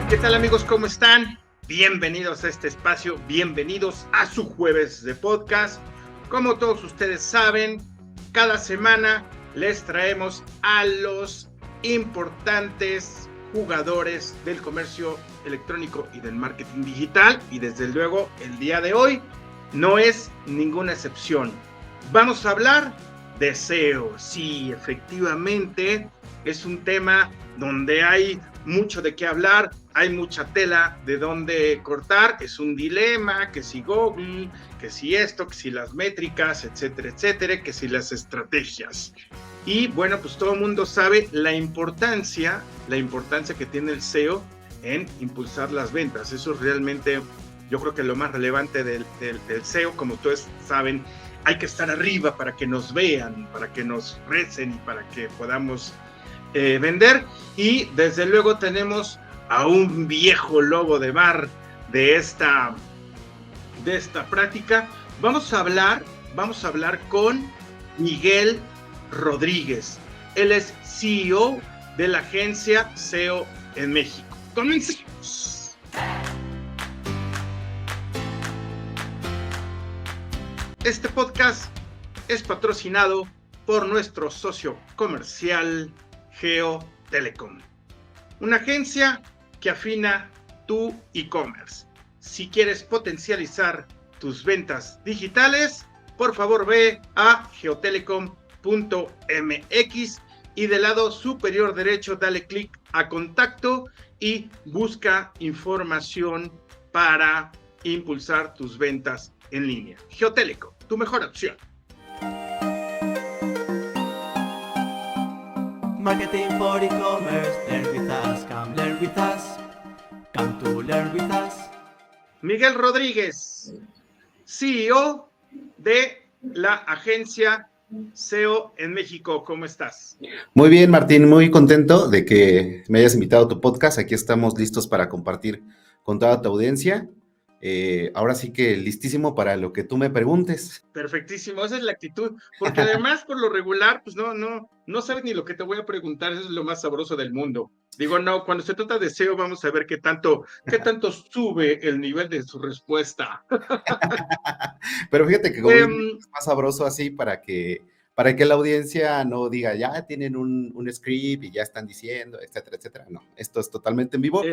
¿Qué tal, amigos? ¿Cómo están? Bienvenidos a este espacio, bienvenidos a su jueves de podcast. Como todos ustedes saben, cada semana les traemos a los importantes jugadores del comercio electrónico y del marketing digital, y desde luego el día de hoy no es ninguna excepción. Vamos a hablar de SEO. Sí, efectivamente, es un tema donde hay mucho de qué hablar, hay mucha tela de dónde cortar, es un dilema, que si Google, que si esto, que si las métricas, etcétera, etcétera, que si las estrategias. Y bueno, pues todo el mundo sabe la importancia que tiene el SEO en impulsar las ventas. Eso es realmente, yo creo que lo más relevante del SEO. Como todos saben, hay que estar arriba para que nos vean, para que nos recen y para que podamos vender. Y desde luego tenemos a un viejo lobo de mar de esta práctica. Vamos a hablar con Miguel Rodríguez. Él es CEO de la agencia SEO en México. ¡Comencemos! Este podcast es patrocinado por nuestro socio comercial Geo Telecom, una agencia que afina tu e-commerce. Si quieres potencializar tus ventas digitales, por favor ve a geotelecom.mx y del lado superior derecho dale clic a contacto y busca información para impulsar tus ventas en línea. Geotelecom, tu mejor opción. Marketing for e-commerce, learn with us, come learn with us, come to learn with us. Miguel Rodríguez, CEO de la agencia SEO en México. ¿Cómo estás? Muy bien, Martín, muy contento de que me hayas invitado a tu podcast. Aquí estamos listos para compartir con toda tu audiencia. Ahora sí que listísimo para lo que tú me preguntes. Perfectísimo, esa es la actitud, porque además por lo regular, pues no sabes ni lo que te voy a preguntar. Eso es lo más sabroso del mundo. Digo, no, cuando se trata de SEO vamos a ver qué tanto sube el nivel de su respuesta. Pero fíjate que como dices, es más sabroso así para que la audiencia no diga, ya tienen un script y ya están diciendo, etcétera, etcétera. No, esto es totalmente en vivo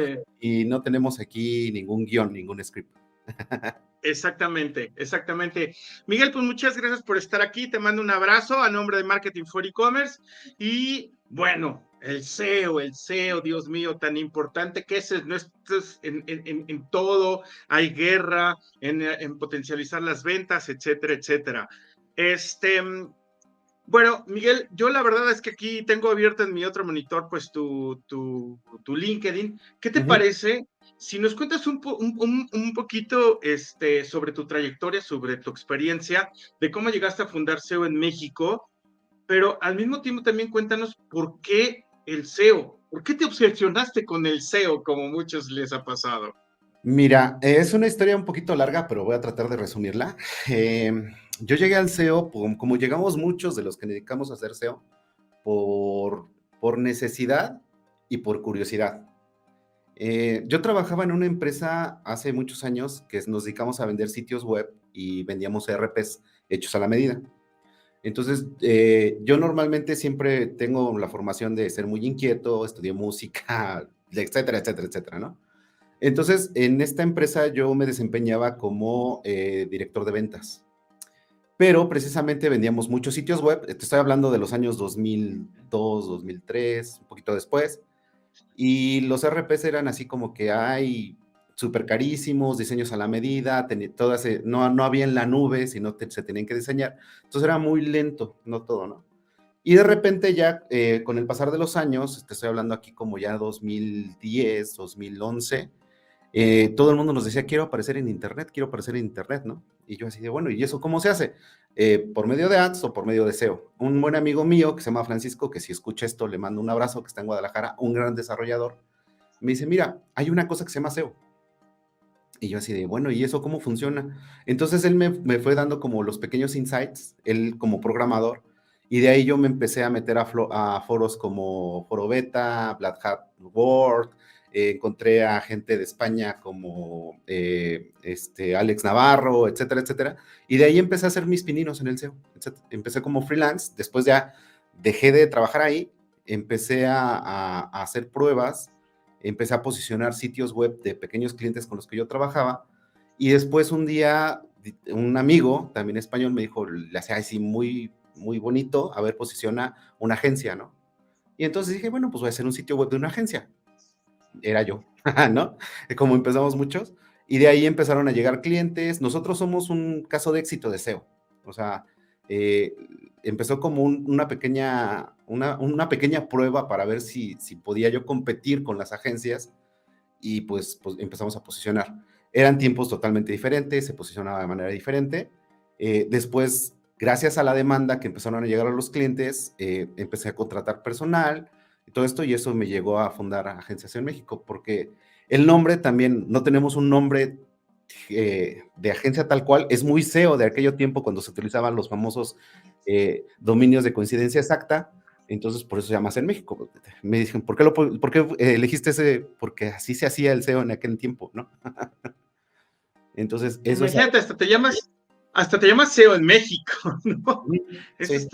y no tenemos aquí ningún guión, ningún script. Exactamente. Miguel, pues muchas gracias por estar aquí. Te mando un abrazo a nombre de Marketing for E-Commerce. Y bueno, el SEO, Dios mío, tan importante que es en todo. Hay guerra en potencializar las ventas, etcétera, etcétera. Bueno, Miguel, yo la verdad es que aquí tengo abierto en mi otro monitor pues tu LinkedIn. ¿Qué te parece si nos cuentas un poquito sobre tu trayectoria, sobre tu experiencia, de cómo llegaste a fundar SEO en México, pero al mismo tiempo también cuéntanos por qué el SEO? ¿Por qué te obsesionaste con el SEO como muchos les ha pasado? Mira, es una historia un poquito larga, pero voy a tratar de resumirla. Yo llegué al SEO, como llegamos muchos de los que dedicamos a hacer SEO, por necesidad y por curiosidad. Yo trabajaba en una empresa hace muchos años que nos dedicamos a vender sitios web y vendíamos ERPs hechos a la medida. Entonces, yo normalmente siempre tengo la formación de ser muy inquieto, estudié música, etcétera, etcétera, etcétera, ¿no? Entonces, en esta empresa yo me desempeñaba como director de ventas, pero precisamente vendíamos muchos sitios web. Te estoy hablando de los años 2002, 2003, un poquito después, y los RPs eran así como que hay súper carísimos, diseños a la medida, no había en la nube, sino se tenían que diseñar. Entonces era muy lento, no todo, ¿no? Y de repente ya, con el pasar de los años, te estoy hablando aquí como ya 2010, 2011, todo el mundo nos decía, quiero aparecer en internet, ¿no? Y yo así de, bueno, ¿y eso cómo se hace? ¿Por medio de ads o por medio de SEO? Un buen amigo mío que se llama Francisco, que si escucha esto le mando un abrazo, que está en Guadalajara, un gran desarrollador, me dice, mira, hay una cosa que se llama SEO. Y yo así de, bueno, ¿y eso cómo funciona? Entonces él me fue dando como los pequeños insights, él como programador, y de ahí yo me empecé a meter a foros como Foro Beta, Black Hat World, encontré a gente de España como Alex Navarro, etcétera, etcétera, y de ahí empecé a hacer mis pininos en el SEO. Empecé como freelance, después ya dejé de trabajar ahí, empecé a hacer pruebas, empecé a posicionar sitios web de pequeños clientes con los que yo trabajaba, y después un día un amigo, también español, me dijo, le hacía así muy, muy bonito, a ver, posiciona una agencia, ¿no? Y entonces dije, bueno, pues voy a hacer un sitio web de una agencia. Era yo, ¿no? Como empezamos muchos, y de ahí empezaron a llegar clientes. Nosotros somos un caso de éxito de SEO, o sea, eh, empezó como una pequeña prueba para ver si podía yo competir con las agencias, y pues empezamos a posicionar. Eran tiempos totalmente diferentes, se posicionaba de manera diferente. Después, gracias a la demanda que empezaron a llegar a los clientes, empecé a contratar personal y todo esto, y eso me llegó a fundar Agencias en México, porque el nombre también, no tenemos un nombre de agencia tal cual, es muy SEO de aquello tiempo cuando se utilizaban los famosos dominios de coincidencia exacta. Entonces, por eso se llama en México. Me dicen, ¿por qué elegiste ese? Porque así se hacía el SEO en aquel tiempo, ¿no? Entonces, eso es... Imagínate, hasta te llamas SEO en México, ¿no? Eso Sí.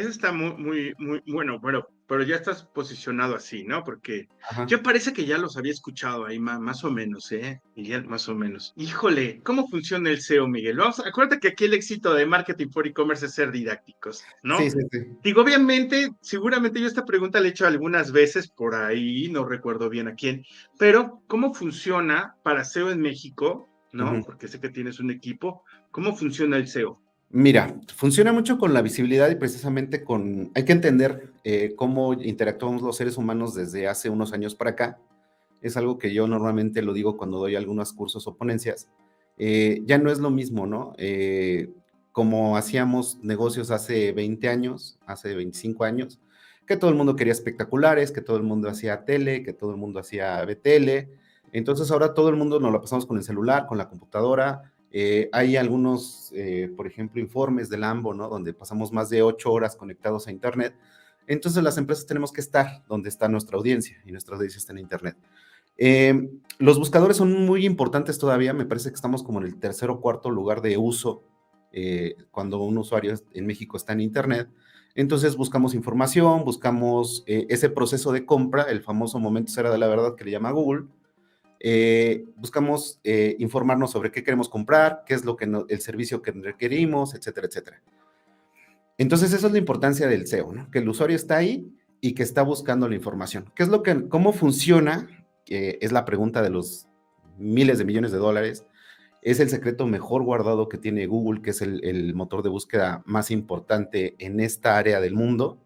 está muy bueno, pero ya estás posicionado así, ¿no? Porque Ajá. yo parece que ya los había escuchado ahí más o menos, Miguel, más o menos. Híjole, ¿cómo funciona el SEO, Miguel? Acuérdate que aquí el éxito de marketing for e-commerce es ser didácticos, Sí, ¿no? sí, sí. Digo, obviamente, seguramente yo esta pregunta la he hecho algunas veces por ahí, no recuerdo bien a quién, pero ¿cómo funciona para SEO en México, ¿no? Ujú. Porque sé que tienes un equipo, ¿cómo funciona el SEO? Mira, funciona mucho con la visibilidad y precisamente hay que entender cómo interactuamos los seres humanos desde hace unos años para acá. Es algo que yo normalmente lo digo cuando doy algunos cursos o ponencias. Ya no es lo mismo, ¿no? Como hacíamos negocios hace 20 años, hace 25 años, que todo el mundo quería espectaculares, que todo el mundo hacía tele, que todo el mundo hacía BTL. Entonces ahora todo el mundo nos la pasamos con el celular, con la computadora. Hay algunos, por ejemplo, informes del AMBO, ¿no? Donde pasamos más de 8 horas conectados a Internet. Entonces las empresas tenemos que estar donde está nuestra audiencia, y nuestra audiencia está en Internet. Los buscadores son muy importantes todavía, me parece que estamos como en el tercer o cuarto lugar de uso cuando un usuario en México está en Internet. Entonces buscamos información, buscamos ese proceso de compra, el famoso momento cero de la verdad que le llama Google. Buscamos informarnos sobre qué queremos comprar, qué es el servicio que requerimos, etcétera, etcétera. Entonces, eso es la importancia del SEO, ¿no? Que el usuario está ahí y que está buscando la información. ¿Cómo funciona? Es la pregunta de los miles de millones de dólares. Es el secreto mejor guardado que tiene Google, que es el motor de búsqueda más importante en esta área del mundo,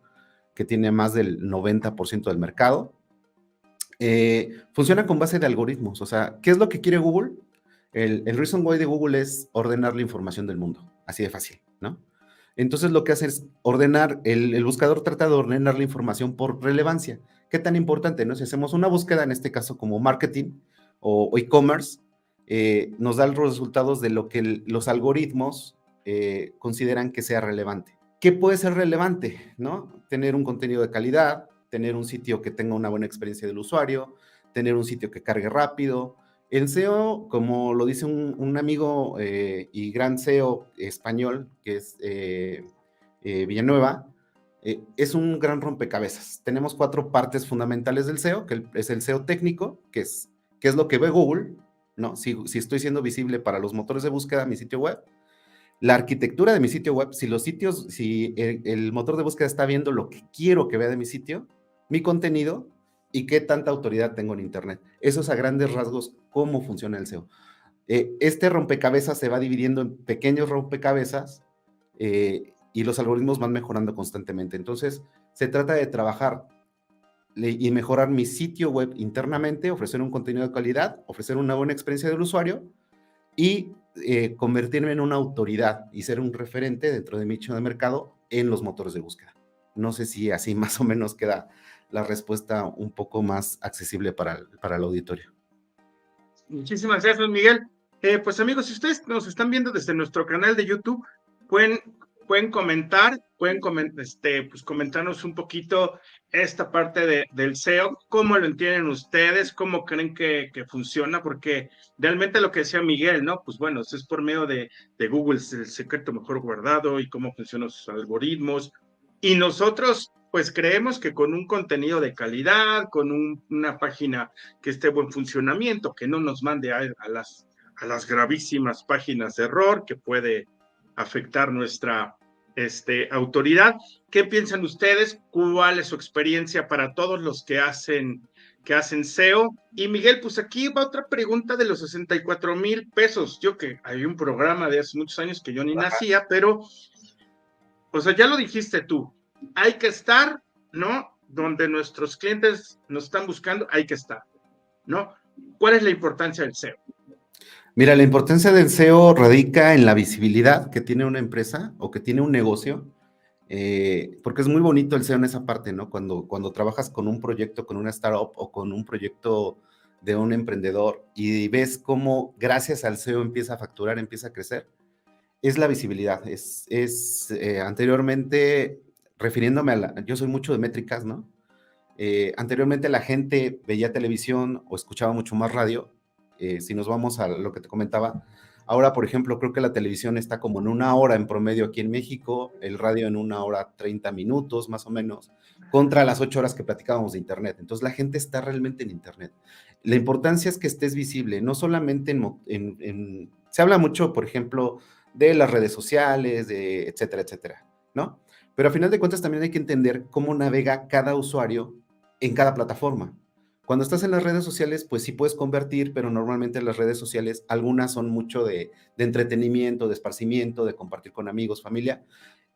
que tiene más del 90% del mercado. Funciona con base de algoritmos. O sea, ¿qué es lo que quiere Google? El reason why de Google es ordenar la información del mundo. Así de fácil, ¿no? Entonces lo que hace es ordenar, el buscador trata de ordenar la información por relevancia. ¿Qué tan importante, no? Si hacemos una búsqueda, en este caso como marketing o e-commerce, nos da los resultados de lo que los algoritmos consideran que sea relevante. ¿Qué puede ser relevante, no? Tener un contenido de calidad, tener un sitio que tenga una buena experiencia del usuario, tener un sitio que cargue rápido. El SEO, como lo dice un amigo y gran SEO español, que es Villanueva, es un gran rompecabezas. Tenemos 4 partes fundamentales del SEO, que es el SEO técnico, que es lo que ve Google, ¿no? Si estoy siendo visible para los motores de búsqueda, mi sitio web. La arquitectura de mi sitio web, si el motor de búsqueda está viendo lo que quiero que vea de mi sitio, mi contenido y qué tanta autoridad tengo en Internet. Eso es a grandes rasgos cómo funciona el SEO. Este rompecabezas se va dividiendo en pequeños rompecabezas y los algoritmos van mejorando constantemente. Entonces, se trata de trabajar y mejorar mi sitio web internamente, ofrecer un contenido de calidad, ofrecer una buena experiencia del usuario y convertirme en una autoridad y ser un referente dentro de mi nicho de mercado en los motores de búsqueda. No sé si así más o menos queda la respuesta un poco más accesible para el auditorio. Muchísimas gracias, Miguel. Pues amigos, si ustedes nos están viendo desde nuestro canal de YouTube, pueden comentar, pues comentarnos un poquito esta parte del SEO, ¿cómo lo entienden ustedes? ¿Cómo creen que funciona? Porque realmente lo que decía Miguel, ¿no? Pues bueno, eso es por medio de Google, es el secreto mejor guardado y cómo funcionan sus algoritmos. Y nosotros, pues creemos que con un contenido de calidad, con una página que esté en buen funcionamiento, que no nos mande a las gravísimas páginas de error que puede afectar nuestra autoridad. ¿Qué piensan ustedes? ¿Cuál es su experiencia para todos los que hacen SEO? Y Miguel, pues aquí va otra pregunta de los 64,000 pesos. Yo que hay un programa de hace muchos años que yo ni nacía, pero, o sea, ya lo dijiste tú, hay que estar, ¿no? Donde nuestros clientes nos están buscando, hay que estar, ¿no? ¿Cuál es la importancia del SEO? Mira, la importancia del SEO radica en la visibilidad que tiene una empresa o que tiene un negocio, porque es muy bonito el SEO en esa parte, ¿no? Cuando trabajas con un proyecto, con una startup o con un proyecto de un emprendedor y ves cómo gracias al SEO empieza a facturar, empieza a crecer, es la visibilidad. Anteriormente, refiriéndome yo soy mucho de métricas, ¿no? Anteriormente la gente veía televisión o escuchaba mucho más radio. Si nos vamos a lo que te comentaba, ahora, por ejemplo, creo que la televisión está como en 1 hora en promedio aquí en México, el radio en 1 hora 30 minutos más o menos, contra las 8 horas que platicábamos de Internet. Entonces la gente está realmente en Internet. La importancia es que estés visible, no solamente se habla mucho, por ejemplo, de las redes sociales, de etcétera, etcétera, ¿no? Pero a final de cuentas también hay que entender cómo navega cada usuario en cada plataforma. Cuando estás en las redes sociales, pues sí puedes convertir, pero normalmente las redes sociales, algunas son mucho de entretenimiento, de esparcimiento, de compartir con amigos, familia.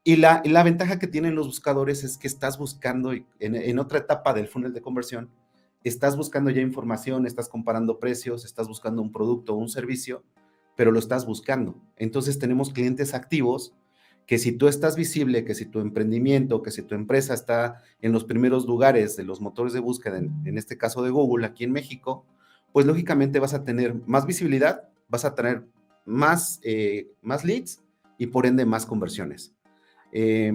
Y la ventaja que tienen los buscadores es que estás buscando en otra etapa del funnel de conversión, estás buscando ya información, estás comparando precios, estás buscando un producto o un servicio, pero lo estás buscando. Entonces tenemos clientes activos que si tú estás visible, que si tu emprendimiento, que si tu empresa está en los primeros lugares de los motores de búsqueda, en este caso de Google, aquí en México, pues lógicamente vas a tener más visibilidad, vas a tener más leads y por ende más conversiones. Eh,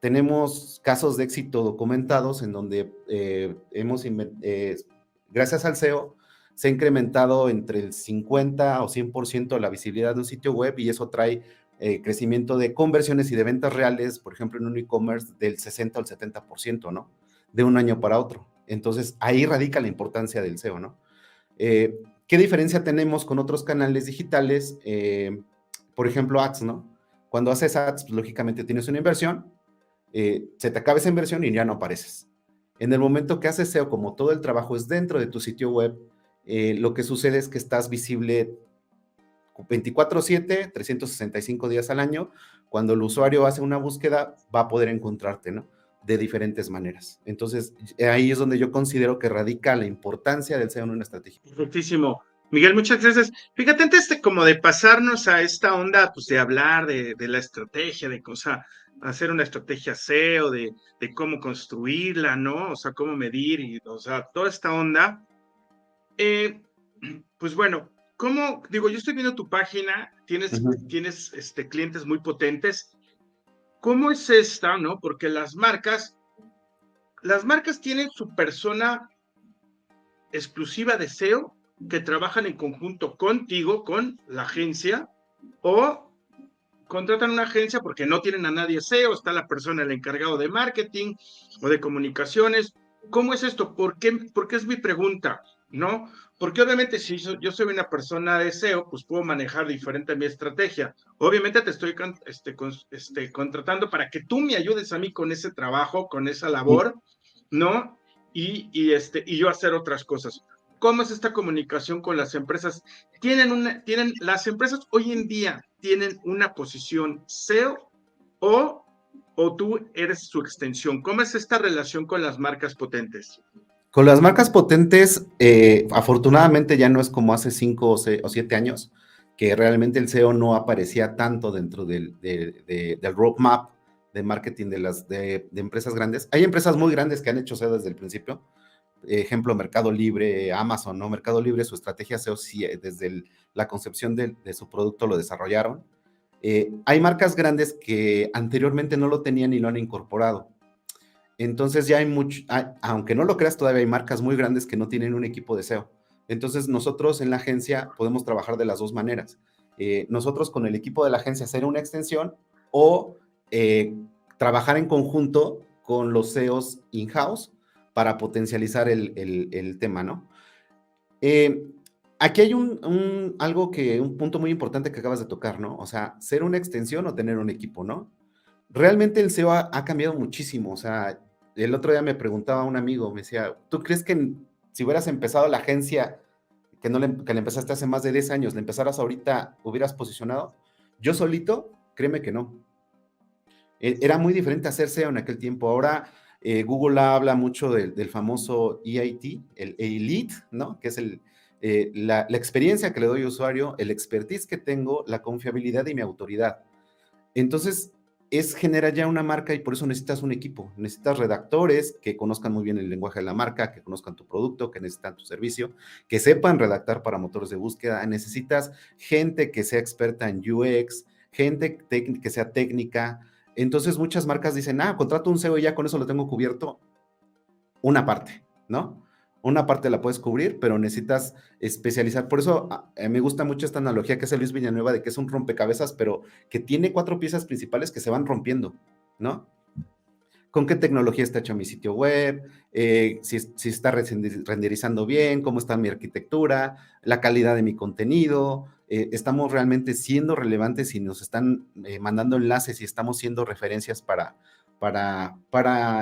Tenemos casos de éxito documentados en donde gracias al SEO, se ha incrementado entre el 50 o 100% la visibilidad de un sitio web y eso trae crecimiento de conversiones y de ventas reales, por ejemplo, en un e-commerce del 60 al 70%, ¿no? De un año para otro. Entonces, ahí radica la importancia del SEO, ¿no? ¿Qué diferencia tenemos con otros canales digitales? Por ejemplo, ads, ¿no? Cuando haces ads, pues, lógicamente tienes una inversión, se te acaba esa inversión y ya no apareces. En el momento que haces SEO, como todo el trabajo es dentro de tu sitio web, lo que sucede es que estás visible 24/7, 365 días al año. Cuando el usuario hace una búsqueda, va a poder encontrarte, ¿no? De diferentes maneras. Entonces, ahí es donde yo considero que radica la importancia del SEO en una estrategia. Perfectísimo. Miguel, muchas gracias. Fíjate, antes como de pasarnos a esta onda, pues de hablar de la estrategia, de cosa, hacer una estrategia SEO, de cómo construirla, ¿no? O sea, cómo medir, y, o sea, toda esta onda. Pues bueno, ¿cómo? Digo, yo estoy viendo tu página, tienes clientes muy potentes. ¿Cómo es esta, no? Porque las marcas tienen su persona exclusiva de SEO que trabajan en conjunto contigo, con la agencia, o contratan una agencia porque no tienen a nadie SEO, está la persona, el encargado de marketing o de comunicaciones. ¿Cómo es esto? ¿Por qué es mi pregunta? ¿No? Porque obviamente si yo soy una persona de SEO, pues puedo manejar diferente mi estrategia. Obviamente te estoy contratando para que tú me ayudes a mí con ese trabajo, con esa labor, ¿no? Y yo hacer otras cosas. ¿Cómo es esta comunicación con las empresas? Las empresas hoy en día tienen una posición SEO o tú eres su extensión. ¿Cómo es esta relación con las marcas potentes? Con las marcas potentes, afortunadamente ya no es como hace 5 o 7 años, que realmente el SEO no aparecía tanto dentro del roadmap de marketing de empresas grandes. Hay empresas muy grandes que han hecho SEO desde el principio. Ejemplo, Mercado Libre, Amazon, ¿no? Mercado Libre, su estrategia SEO, sí, desde la concepción de su producto lo desarrollaron. Hay marcas grandes que anteriormente no lo tenían y lo han incorporado. Entonces ya hay mucho, aunque no lo creas, todavía hay marcas muy grandes que no tienen un equipo de SEO. Entonces nosotros en la agencia podemos trabajar de las dos maneras. Nosotros con el equipo de la agencia hacer una extensión o trabajar en conjunto con los SEOs in-house para potencializar el tema, ¿no? Eh, Aquí hay un punto muy importante que acabas de tocar, ¿no? O sea, ser una extensión o tener un equipo, ¿no? Realmente el SEO ha cambiado muchísimo. O sea, el otro día me preguntaba un amigo, me decía, ¿tú crees que si hubieras empezado la agencia, que le empezaste hace más de 10 años, le empezaras ahorita, hubieras posicionado? Yo solito, créeme que no. Era muy diferente hacer SEO en aquel tiempo. Ahora Google habla mucho del famoso EIT, el Elite, ¿no? Que es la experiencia que le doy al usuario, el expertise que tengo, la confiabilidad y mi autoridad. Entonces, genera ya una marca y por eso necesitas un equipo. Necesitas redactores que conozcan muy bien el lenguaje de la marca, que conozcan tu producto, que necesitan tu servicio, que sepan redactar para motores de búsqueda. Necesitas gente que sea experta en UX, gente que sea técnica. Entonces, muchas marcas dicen, contrato un SEO y ya con eso lo tengo cubierto. Una parte, ¿no? Una parte la puedes cubrir, pero necesitas especializar. Por eso me gusta mucho esta analogía que hace Luis Villanueva de que es un rompecabezas, pero que tiene 4 piezas principales que se van rompiendo, ¿no? ¿Con qué tecnología está hecho mi sitio web? Si está renderizando bien, cómo está mi arquitectura, la calidad de mi contenido, estamos realmente siendo relevantes y nos están mandando enlaces y estamos siendo referencias para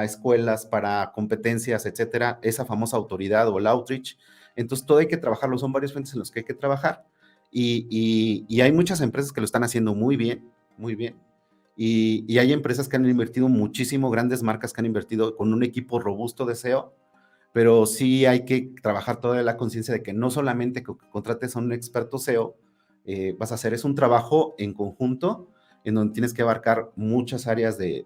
escuelas, para competencias, etcétera, esa famosa autoridad o el outreach. Entonces, todo hay que trabajarlo, son varios frentes en los que hay que trabajar y hay muchas empresas que lo están haciendo muy bien, muy bien. Y hay empresas que han invertido muchísimo, grandes marcas que han invertido con un equipo robusto de SEO, pero sí hay que trabajar toda la conciencia de que no solamente que contrates a un experto SEO, vas a hacer, es un trabajo en conjunto en donde tienes que abarcar muchas áreas de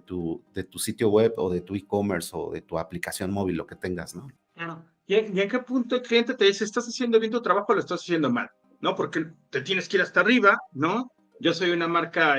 tu sitio web o de tu e-commerce o de tu aplicación móvil, lo que tengas, ¿no? Claro. ¿Y en qué punto el cliente te dice, estás haciendo bien tu trabajo o lo estás haciendo mal? ¿No? Porque te tienes que ir hasta arriba, ¿no? Yo soy una marca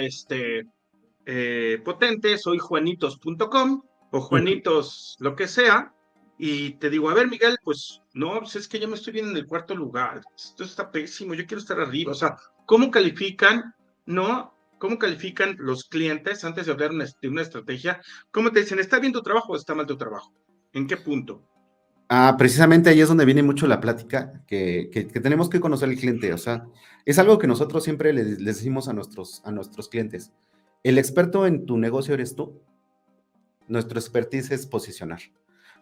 potente, soy juanitos.com o Juanitos lo que sea, y te digo, a ver, Miguel, pues no, pues es que yo me estoy viendo en el cuarto lugar, esto está pésimo, yo quiero estar arriba. O sea, ¿cómo califican, no? ¿Cómo califican los clientes antes de hablar de una estrategia? ¿Cómo te dicen, está bien tu trabajo o está mal tu trabajo? ¿En qué punto? Precisamente ahí es donde viene mucho la plática, que tenemos que conocer al cliente. O sea, es algo que nosotros siempre les decimos a nuestros clientes. El experto en tu negocio eres tú. Nuestro expertise es posicionar.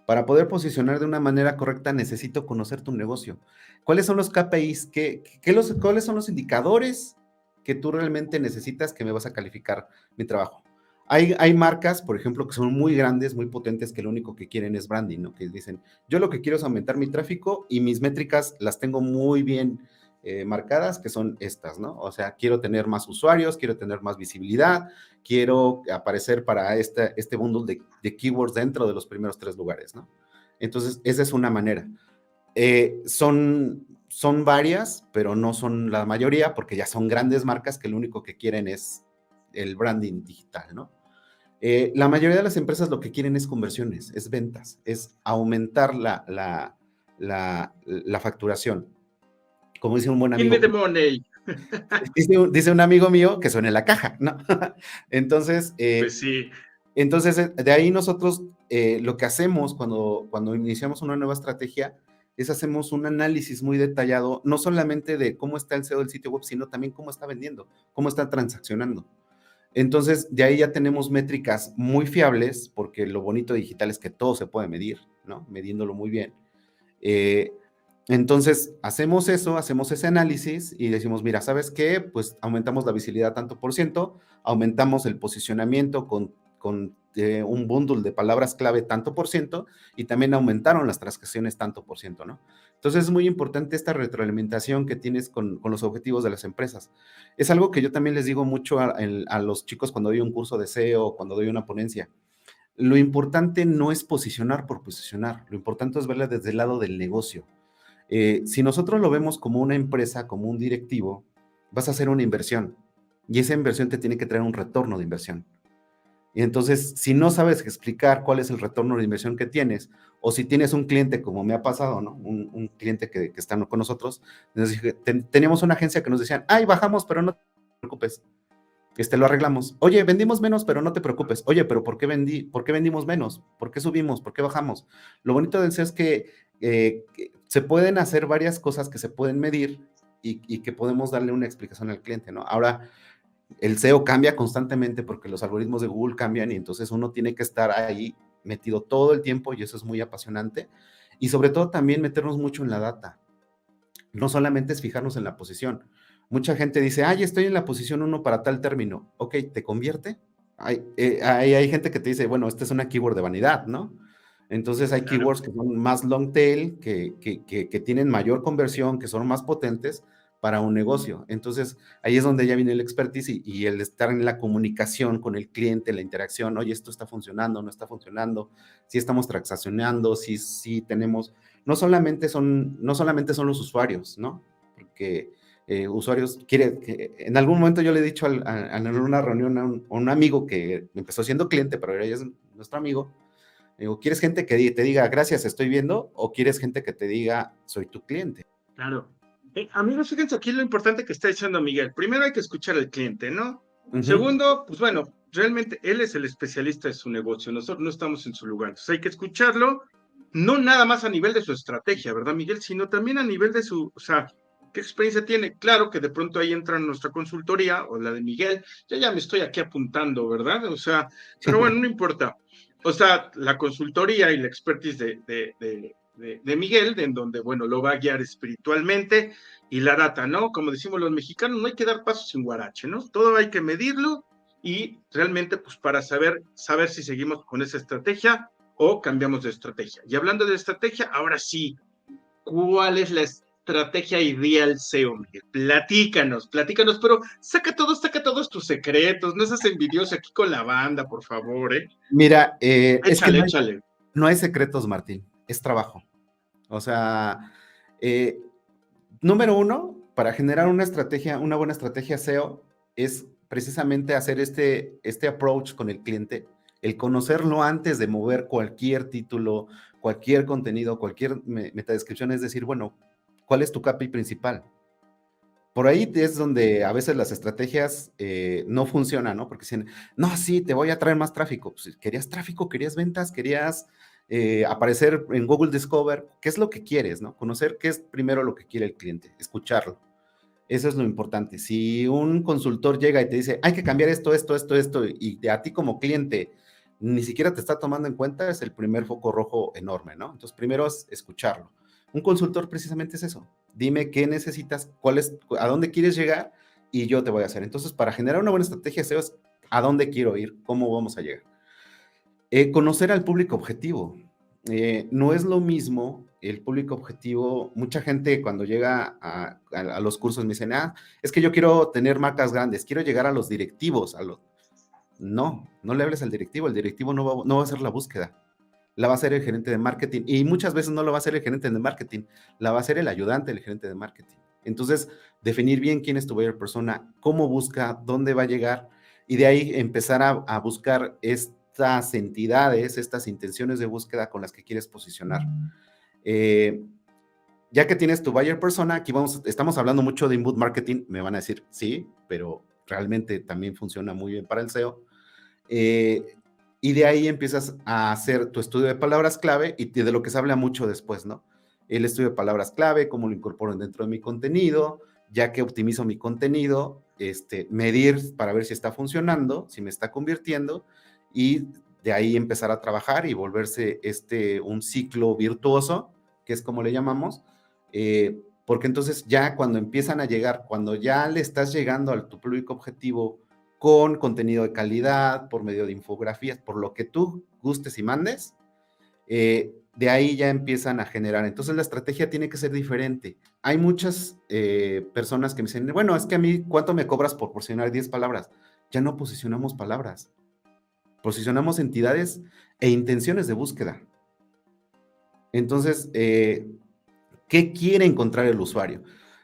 Para poder posicionar de una manera correcta, necesito conocer tu negocio. ¿Cuáles son los KPIs? ¿Cuáles son los indicadores que tú realmente necesitas que me vas a calificar mi trabajo? Hay marcas, por ejemplo, que son muy grandes, muy potentes, que lo único que quieren es branding, ¿no? Que dicen, yo lo que quiero es aumentar mi tráfico y mis métricas las tengo muy bien marcadas, que son estas, ¿no? O sea, quiero tener más usuarios, quiero tener más visibilidad, quiero aparecer para este bundle de keywords dentro de los primeros 3 lugares, ¿no? Entonces, esa es una manera. Son varias, pero no son la mayoría, porque ya son grandes marcas que lo único que quieren es el branding digital, ¿no? La mayoría de las empresas lo que quieren es conversiones, es ventas, es aumentar la facturación. Como dice un buen Give me amigo, the money. dice un amigo mío que suene la caja, ¿no? Entonces, Pues sí. de ahí nosotros lo que hacemos cuando iniciamos una nueva estrategia es hacemos un análisis muy detallado, no solamente de cómo está el SEO del sitio web, sino también cómo está vendiendo, cómo está transaccionando. Entonces, de ahí ya tenemos métricas muy fiables, porque lo bonito digital es que todo se puede medir, ¿no? Mediéndolo muy bien. Eh, entonces, hacemos eso, hacemos ese análisis y decimos, mira, ¿sabes qué? Pues aumentamos la visibilidad tanto por ciento, aumentamos el posicionamiento con un bundle de palabras clave tanto por ciento y también aumentaron las transacciones tanto por ciento, ¿no? Entonces, es muy importante esta retroalimentación que tienes con los objetivos de las empresas. Es algo que yo también les digo mucho a los chicos cuando doy un curso de SEO, cuando doy una ponencia. Lo importante no es posicionar por posicionar, lo importante es verla desde el lado del negocio. Si nosotros lo vemos como una empresa, como un directivo, vas a hacer una inversión y esa inversión te tiene que traer un retorno de inversión. Y entonces, si no sabes explicar cuál es el retorno de inversión que tienes, o si tienes un cliente, como me ha pasado, ¿no? Un cliente que está con nosotros, teníamos una agencia que nos decían, ay, bajamos, pero no te preocupes, lo arreglamos. Oye, vendimos menos, pero no te preocupes. Oye, pero ¿por qué vendimos menos? ¿Por qué subimos? ¿Por qué bajamos? Lo bonito del SEO es que se pueden hacer varias cosas que se pueden medir y que podemos darle una explicación al cliente, ¿no? Ahora, el SEO cambia constantemente porque los algoritmos de Google cambian y entonces uno tiene que estar ahí metido todo el tiempo y eso es muy apasionante. Y sobre todo también meternos mucho en la data. No solamente es fijarnos en la posición. Mucha gente dice, ay, estoy en la posición 1 para tal término. Ok, ¿te convierte? Hay gente que te dice, bueno, esta es una keyword de vanidad, ¿no? Entonces hay Claro. keywords que son más long tail, que tienen mayor conversión, que son más potentes para un negocio. Entonces ahí es donde ya viene el expertise y el estar en la comunicación con el cliente, la interacción, oye, esto está funcionando, no está funcionando, si estamos transaccionando, si tenemos, no solamente son los usuarios, ¿no? Porque usuarios, en algún momento yo le he dicho en una reunión a un amigo que empezó siendo cliente, pero ahora ya es nuestro amigo, digo, ¿quieres gente que te diga gracias, estoy viendo? ¿O quieres gente que te diga soy tu cliente? Claro. Amigos, fíjense aquí lo importante que está diciendo Miguel. Primero hay que escuchar al cliente, ¿no? Ujú. Segundo, pues bueno, realmente él es el especialista de su negocio, nosotros no estamos en su lugar. Entonces hay que escucharlo, no nada más a nivel de su estrategia, ¿verdad, Miguel? Sino también a nivel de su, o sea, ¿qué experiencia tiene? Claro que de pronto ahí entra nuestra consultoría o la de Miguel. Yo ya me estoy aquí apuntando, ¿verdad? O sea, pero bueno, no importa. O sea, la consultoría y la expertise de Miguel, en donde, bueno, lo va a guiar espiritualmente y la data, ¿no? Como decimos los mexicanos, no hay que dar pasos sin guarache, ¿no? Todo hay que medirlo y realmente, pues, para saber si seguimos con esa estrategia o cambiamos de estrategia. Y hablando de estrategia, ahora sí, ¿cuál es la estrategia ideal SEO, Miguel? Platícanos, pero saca todos tus secretos, no seas envidioso aquí con la banda, por favor, ¿eh? Mira, es que Échale, échale. no hay secretos, Martín, es trabajo. O sea, eh, número uno, para generar una buena estrategia SEO, es precisamente hacer este approach con el cliente, el conocerlo antes de mover cualquier título, cualquier contenido, cualquier metadescripción, es decir, bueno, ¿cuál es tu KPI principal? Por ahí es donde a veces las estrategias no funcionan, ¿no? Porque dicen, no, sí, te voy a traer más tráfico. Pues, ¿querías tráfico? ¿Querías ventas? ¿Querías aparecer en Google Discover? ¿Qué es lo que quieres, no? Conocer qué es primero lo que quiere el cliente, escucharlo. Eso es lo importante. Si un consultor llega y te dice, hay que cambiar esto, y a ti como cliente ni siquiera te está tomando en cuenta, es el primer foco rojo enorme, ¿no? Entonces, primero es escucharlo. Un consultor precisamente es eso. Dime qué necesitas, a dónde quieres llegar y yo te voy a hacer. Entonces, para generar una buena estrategia SEO es a dónde quiero ir, cómo vamos a llegar. Conocer al público objetivo. No es lo mismo el público objetivo. Mucha gente cuando llega a los cursos me dicen, es que yo quiero tener marcas grandes, quiero llegar a los directivos. No le hables al directivo, el directivo no va a hacer la búsqueda, la va a hacer el gerente de marketing y muchas veces no lo va a hacer el gerente de marketing, la va a hacer el ayudante del gerente de marketing. Entonces, definir bien quién es tu buyer persona, cómo busca, dónde va a llegar y de ahí empezar a buscar estas entidades, estas intenciones de búsqueda con las que quieres posicionar. Ya que tienes tu buyer persona, aquí estamos hablando mucho de inbound marketing, me van a decir, sí, pero realmente también funciona muy bien para el SEO. Y de ahí empiezas a hacer tu estudio de palabras clave y de lo que se habla mucho después, ¿no? El estudio de palabras clave, cómo lo incorporo dentro de mi contenido, ya que optimizo mi contenido, medir para ver si está funcionando, si me está convirtiendo y de ahí empezar a trabajar y volverse un ciclo virtuoso, que es como le llamamos, porque entonces ya cuando empiezan a llegar, cuando ya le estás llegando a tu público objetivo con contenido de calidad, por medio de infografías, por lo que tú gustes y mandes, de ahí ya empiezan a generar. Entonces la estrategia tiene que ser diferente. Hay muchas personas que me dicen, bueno, es que a mí, ¿cuánto me cobras por posicionar 10 palabras? Ya no posicionamos palabras, posicionamos entidades e intenciones de búsqueda. Entonces, ¿qué quiere encontrar el usuario?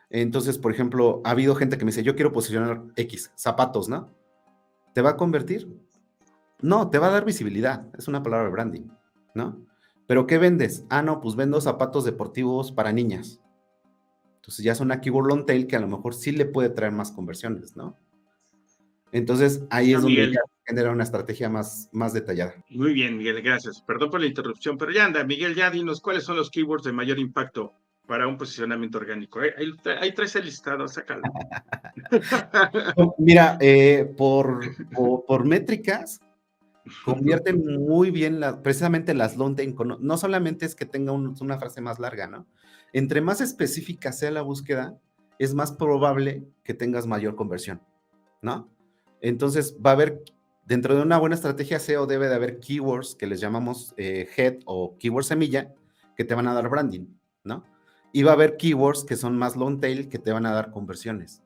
Entonces, por ejemplo, ha habido gente que me dice, yo quiero posicionar X, zapatos, ¿no? ¿Te va a convertir? No, te va a dar visibilidad, es una palabra de branding, ¿no? ¿Pero qué vendes? Ah, no, pues vendo zapatos deportivos para niñas. Entonces ya es una keyword long tail que a lo mejor sí le puede traer más conversiones, ¿no? Entonces ahí es Ah, donde ya Miguel, genera una estrategia más detallada. muy bien, Miguel, gracias. Perdón por la interrupción, pero ya anda, Miguel, ya dinos cuáles son los keywords de mayor impacto para un posicionamiento orgánico. Ahí traes el listado, sácalo. Mira, por métricas, convierten muy bien precisamente las long tail. No solamente es que tenga una frase más larga, ¿no? Entre más específica sea la búsqueda, es más probable que tengas mayor conversión, ¿no? Entonces va a haber, dentro de una buena estrategia SEO debe de haber keywords que les llamamos head o keyword semilla, que te van a dar branding, ¿no? Y va a haber keywords que son más long tail que te van a dar conversiones.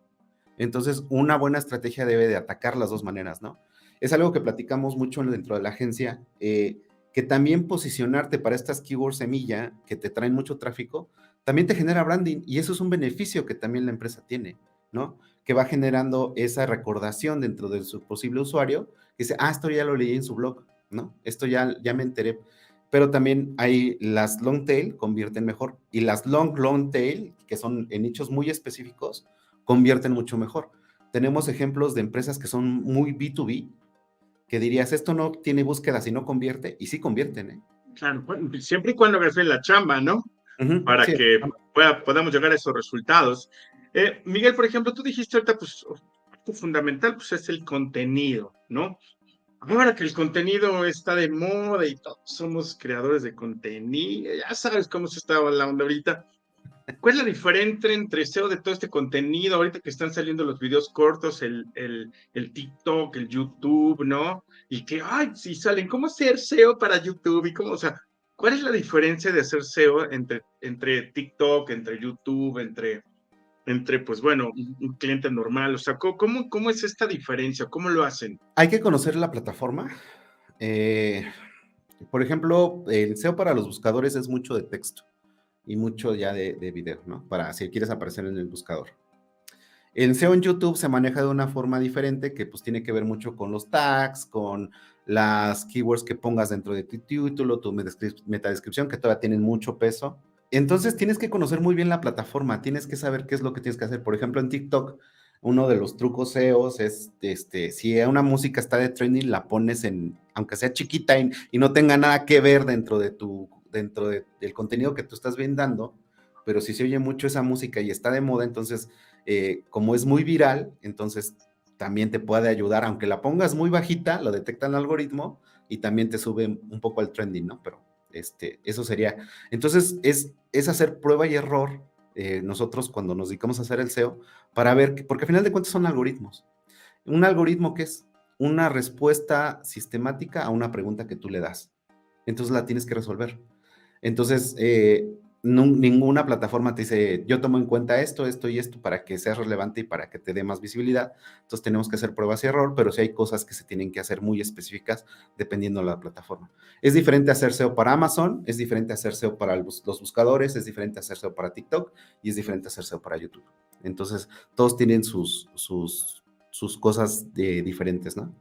Entonces, una buena estrategia debe de atacar las dos maneras, ¿no? Es algo que platicamos mucho dentro de la agencia, que también posicionarte para estas keywords semilla que te traen mucho tráfico, también te genera branding y eso es un beneficio que también la empresa tiene, ¿no? Que va generando esa recordación dentro de su posible usuario, que dice, esto ya lo leí en su blog, ¿no? Esto ya me enteré. Pero también hay las long tail, convierten mejor, y las long tail, que son en nichos muy específicos, convierten mucho mejor. Tenemos ejemplos de empresas que son muy B2B, que dirías, esto no tiene búsqueda si no convierte, y sí convierten, ¿eh? Claro, bueno, siempre y cuando hagas bien la chamba, ¿no? Para Sí. que podamos llegar a esos resultados. Miguel, por ejemplo, tú dijiste ahorita, pues, algo fundamental, pues, es el contenido, ¿no? Ahora que el contenido está de moda y todos somos creadores de contenido, ya sabes cómo se está la onda ahorita. ¿Cuál es la diferencia entre SEO de todo este contenido ahorita que están saliendo los videos cortos, el TikTok, el YouTube, ¿no? Y que, ay, si salen, ¿cómo hacer SEO para YouTube? Y cómo, o sea, ¿cuál es la diferencia de hacer SEO entre TikTok, entre YouTube, pues bueno, un cliente normal? O sea, ¿cómo es esta diferencia? ¿Cómo lo hacen? Hay que conocer la plataforma. Eh, por ejemplo, el SEO para los buscadores es mucho de texto y mucho ya de video, ¿no? Para si quieres aparecer en el buscador. El SEO en YouTube se maneja de una forma diferente que pues tiene que ver mucho con los tags, con las keywords que pongas dentro de tu título, tu metadescripción, que todavía tienen mucho peso. Entonces tienes que conocer muy bien la plataforma, tienes que saber qué es lo que tienes que hacer. Por ejemplo, en TikTok, uno de los trucos SEOs es, si una música está de trending, la pones aunque sea chiquita y no tenga nada que ver del contenido que tú estás brindando, pero si se oye mucho esa música y está de moda, entonces como es muy viral, entonces también te puede ayudar, aunque la pongas muy bajita, lo detecta el algoritmo y también te sube un poco el trending, ¿no? Pero eso sería. Entonces, es hacer prueba y error nosotros cuando nos dedicamos a hacer el SEO para ver, porque al final de cuentas son algoritmos. Un algoritmo que es una respuesta sistemática a una pregunta que tú le das. Entonces la tienes que resolver. Entonces, ninguna plataforma te dice, yo tomo en cuenta esto, esto y esto para que seas relevante y para que te dé más visibilidad. Entonces, tenemos que hacer pruebas y error, pero sí hay cosas que se tienen que hacer muy específicas dependiendo de la plataforma. Es diferente hacer SEO para Amazon, es diferente hacer SEO para los buscadores, es diferente hacer SEO para TikTok y es diferente hacer SEO para YouTube. Entonces, todos tienen sus cosas diferentes, ¿no?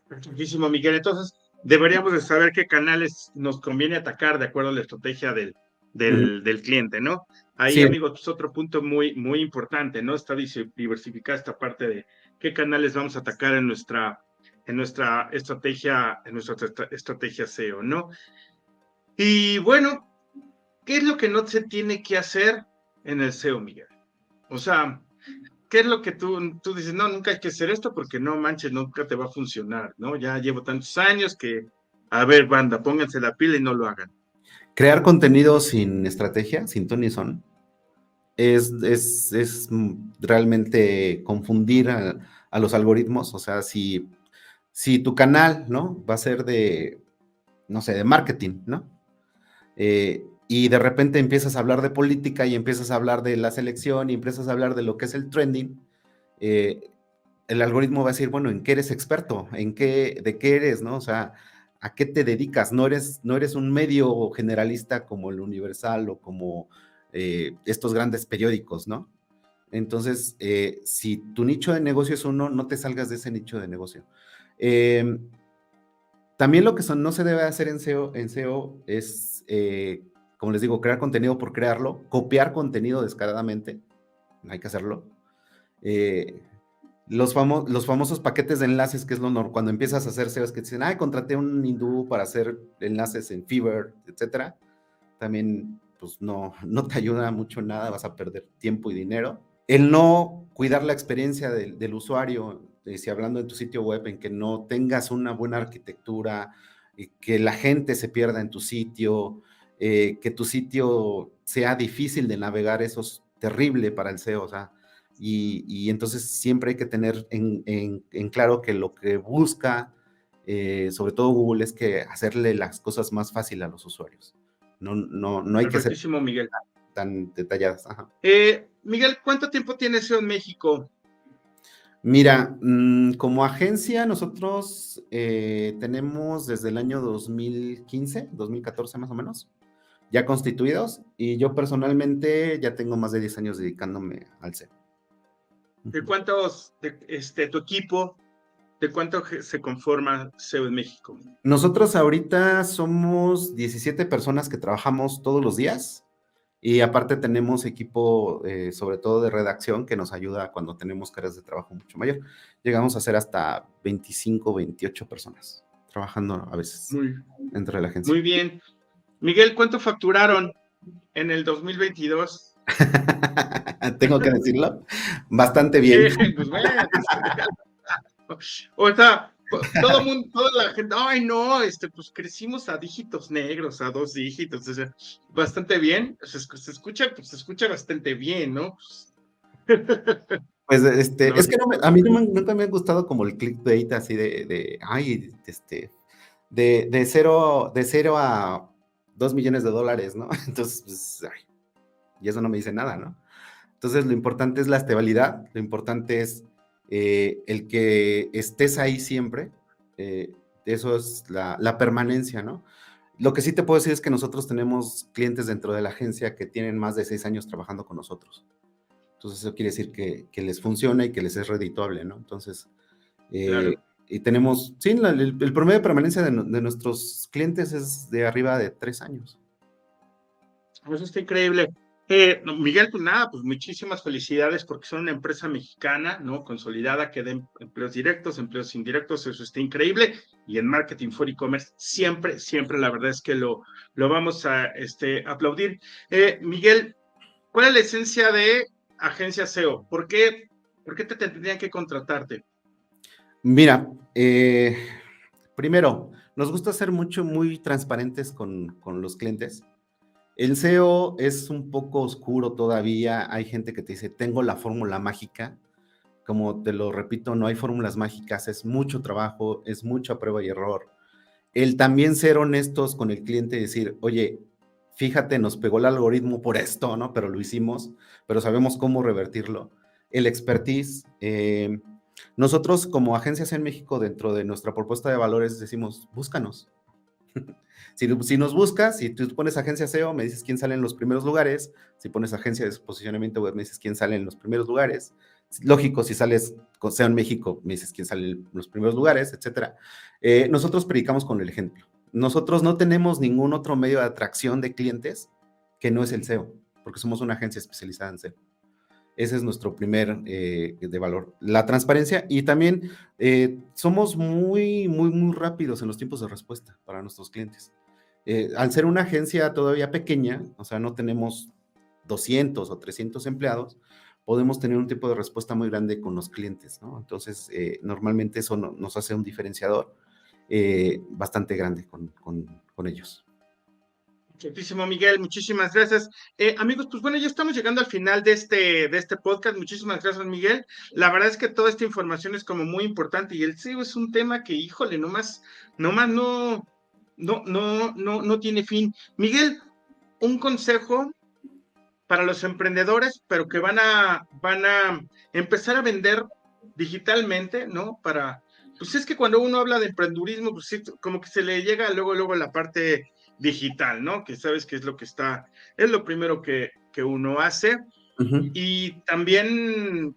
Muchísimo, Miguel. Entonces, deberíamos de saber qué canales nos conviene atacar de acuerdo a la estrategia Ujú. del cliente, ¿no? Ahí, Sí, amigos, es otro punto muy importante, ¿no? Está diversificada esta parte de qué canales vamos a atacar en nuestra estrategia SEO, ¿no? Y bueno, ¿qué es lo que no se tiene que hacer en el SEO, Miguel? O sea, ¿qué es lo que tú dices? No, nunca hay que hacer esto porque no manches, nunca te va a funcionar, ¿no? Ya llevo tantos años que, a ver, banda, pónganse la pila y no lo hagan. crear contenido sin estrategia, sin ton ni son, es realmente confundir a los algoritmos. O sea, si tu canal, ¿no? Va a ser no sé, de marketing, ¿no? Y de repente empiezas a hablar de política y empiezas a hablar de la selección y empiezas a hablar de lo que es el trending, eh, el algoritmo va a decir, bueno, ¿en qué eres experto? ¿De qué eres, no? O sea, ¿a qué te dedicas? No eres un medio generalista como el Universal o como estos grandes periódicos, ¿no? Entonces, si tu nicho de negocio es uno, no te salgas de ese nicho de negocio. Eh, También lo que no se debe hacer en SEO es, como les digo, crear contenido por crearlo, copiar contenido descaradamente, no hay que hacerlo. Los famosos paquetes de enlaces, que es cuando empiezas a hacer SEO, es que te dicen, contraté un hindú para hacer enlaces en Fiverr, etcétera. También, pues no te ayuda mucho en nada, vas a perder tiempo y dinero. El no cuidar la experiencia del usuario, si hablando en tu sitio web, en que no tengas una buena arquitectura, que la gente se pierda en tu sitio, que tu sitio sea difícil de navegar, eso es terrible para el SEO, o sea, y entonces siempre hay que tener en claro que lo que busca, sobre todo Google, es que hacerle las cosas más fáciles a los usuarios. No hay que ser Perfectísimo, Miguel. tan detalladas. Ajá. Miguel, ¿cuánto tiempo tienes SEO en México? Mira, como agencia nosotros tenemos desde el año 2015, 2014 más o menos, ya constituidos, y yo personalmente ya tengo más de 10 años dedicándome al SEO. ¿De cuántos, tu equipo, de cuánto se conforma SEO en México? Nosotros ahorita somos 17 personas que trabajamos todos los días, y aparte tenemos equipo, sobre todo de redacción, que nos ayuda cuando tenemos cargas de trabajo mucho mayor. Llegamos a ser hasta 25, 28 personas trabajando a veces dentro de la agencia. Muy bien. Miguel, ¿cuánto facturaron en el 2022? Tengo que decirlo, bastante bien. Pues bueno, o sea, todo mundo, toda la gente, ay no, pues crecimos a dígitos negros, a 2 dígitos, o sea, bastante bien, se escucha bastante bien, ¿no? Pues, No, es que a mí nunca me ha gustado como el clickbait así de cero a 2 millones de dólares, ¿no? Entonces, pues, y eso no me dice nada, ¿no? Entonces, lo importante es la estabilidad, lo importante es el que estés ahí siempre, eso es la permanencia, ¿no? Lo que sí te puedo decir es que nosotros tenemos clientes dentro de la agencia que tienen más de 6 años trabajando con nosotros. Entonces, eso quiere decir que les funciona y que les es redituable, ¿no? Entonces, claro. y tenemos, sí, el promedio de permanencia de nuestros clientes es de arriba de 3 años. Eso está increíble. Miguel, pues nada, pues muchísimas felicidades porque son una empresa mexicana, ¿no? Consolidada, que den empleos directos, empleos indirectos, eso está increíble. Y en marketing for e-commerce, siempre, siempre, la verdad es que lo vamos a aplaudir. Miguel, ¿cuál es la esencia de agencia SEO? ¿Por qué te tendrían que contratarte? Mira, primero, nos gusta ser muy transparentes con los clientes. El SEO es un poco oscuro todavía. Hay gente que te dice, tengo la fórmula mágica. Como te lo repito, no hay fórmulas mágicas, es mucho trabajo, es mucha prueba y error. El también ser honestos con el cliente y decir, oye, fíjate, nos pegó el algoritmo por esto, ¿no? Pero lo hicimos, pero sabemos cómo revertirlo. El expertise. Nosotros como agencias en México, dentro de nuestra propuesta de valores, decimos, búscanos. Si nos buscas, si tú pones agencia SEO, me dices quién sale en los primeros lugares. Si pones agencia de posicionamiento web, me dices quién sale en los primeros lugares. Lógico, si sales con SEO en México, me dices quién sale en los primeros lugares, etcétera. Nosotros predicamos con el ejemplo. Nosotros no tenemos ningún otro medio de atracción de clientes que no es el SEO, porque somos una agencia especializada en SEO. Ese es nuestro primer de valor. La transparencia, y también somos muy rápidos en los tiempos de respuesta para nuestros clientes. Al ser una agencia todavía pequeña, o sea, no tenemos 200 o 300 empleados, podemos tener un tiempo de respuesta muy grande con los clientes, ¿no? Entonces, normalmente eso nos hace un diferenciador bastante grande con ellos. Muchísimo, Miguel, muchísimas gracias. Amigos, pues bueno, ya estamos llegando al final de este podcast. Muchísimas gracias, Miguel. La verdad es que toda esta información es como muy importante y el SEO es un tema que, híjole, nomás no tiene fin. Miguel, un consejo para los emprendedores, pero que van a empezar a vender digitalmente, ¿no? Pues es que cuando uno habla de emprendurismo, pues sí, como que se le llega luego la parte digital, ¿no? Que sabes que es lo primero que uno hace. Y también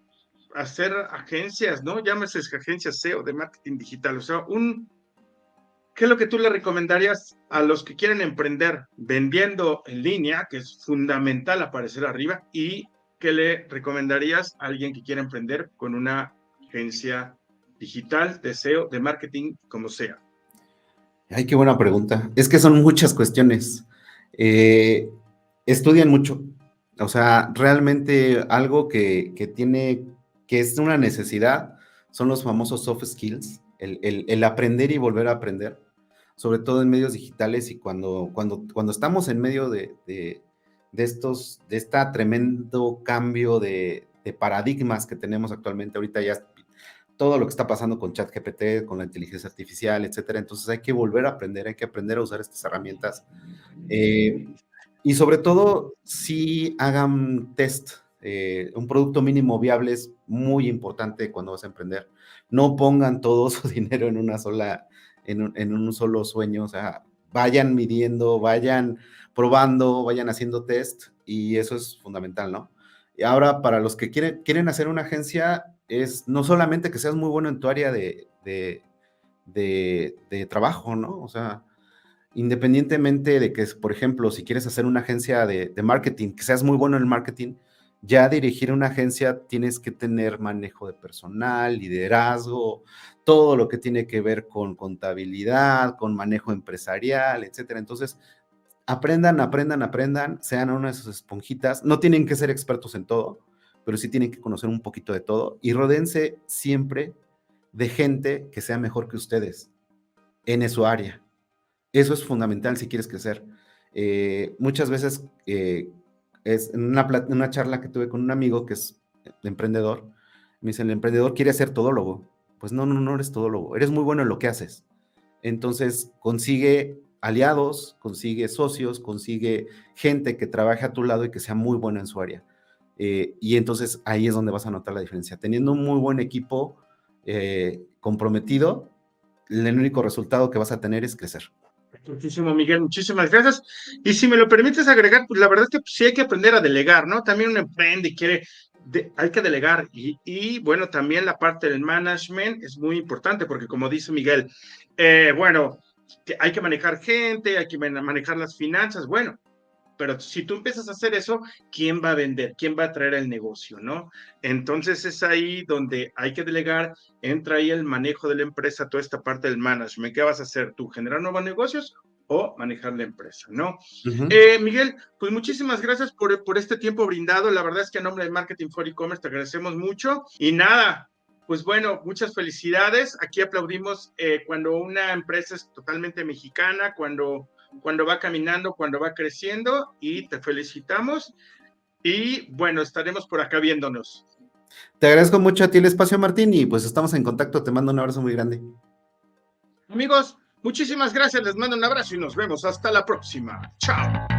hacer agencias, ¿no? Llámese agencias SEO de marketing digital, o sea, ¿qué es lo que tú le recomendarías a los que quieren emprender vendiendo en línea, que es fundamental aparecer arriba? ¿Y qué le recomendarías a alguien que quiere emprender con una agencia digital, de SEO, de marketing, como sea? Ay, qué buena pregunta. Es que son muchas cuestiones. Eh, Estudian mucho. O sea, realmente algo que es una necesidad, son los famosos soft skills, el aprender y volver a aprender, sobre todo en medios digitales y cuando estamos en medio de este tremendo cambio de paradigmas que tenemos actualmente. Ahorita ya todo lo que está pasando con ChatGPT, con la inteligencia artificial, etcétera. Entonces hay que volver a aprender, hay que aprender a usar estas herramientas. Eh, y sobre todo, si hagan test. Un producto mínimo viable es muy importante cuando vas a emprender. No pongan todo su dinero en en un solo sueño. O sea, vayan midiendo, vayan probando, vayan haciendo test, y eso es fundamental, ¿no? Y ahora, para los que quieren hacer una agencia, es no solamente que seas muy bueno en tu área de trabajo, ¿no? O sea, independientemente de que, por ejemplo, si quieres hacer una agencia de marketing, que seas muy bueno en el marketing, ya dirigir una agencia tienes que tener manejo de personal, liderazgo, todo lo que tiene que ver con contabilidad, con manejo empresarial, etcétera. Entonces, aprendan, sean una de esas esponjitas. No tienen que ser expertos en todo, pero sí tienen que conocer un poquito de todo, y rodéense siempre de gente que sea mejor que ustedes en su área. Eso es fundamental si quieres crecer. Muchas veces, es en una charla que tuve con un amigo que es emprendedor, me dice: el emprendedor quiere ser todólogo. Pues no eres todólogo, eres muy bueno en lo que haces. Entonces consigue aliados, consigue socios, consigue gente que trabaje a tu lado y que sea muy buena en su área. Y entonces ahí es donde vas a notar la diferencia. Teniendo un muy buen equipo comprometido, el único resultado que vas a tener es crecer. Muchísimo, Miguel, muchísimas gracias. Y si me lo permites agregar, pues la verdad es que sí hay que aprender a delegar, ¿no? También uno emprende y hay que delegar. Y bueno, también la parte del management es muy importante porque, como dice Miguel, bueno, que hay que manejar gente, hay que manejar las finanzas. Bueno, pero si tú empiezas a hacer eso, ¿quién va a vender? ¿Quién va a traer el negocio? ¿No? Entonces es ahí donde hay que delegar, entra ahí el manejo de la empresa, toda esta parte del management. ¿Qué vas a hacer tú? ¿Generar nuevos negocios o manejar la empresa? ¿No? Miguel, pues muchísimas gracias por este tiempo brindado. La verdad es que a nombre de Marketing for E-Commerce te agradecemos mucho. Y nada, pues bueno, muchas felicidades. Aquí aplaudimos cuando una empresa es totalmente mexicana, cuando va caminando, cuando va creciendo, y te felicitamos. Y bueno, estaremos por acá viéndonos. Te agradezco mucho a ti el espacio, Martín, y pues estamos en contacto. Te mando un abrazo muy grande. Amigos, muchísimas gracias. Les mando un abrazo y nos vemos hasta la próxima. Chao.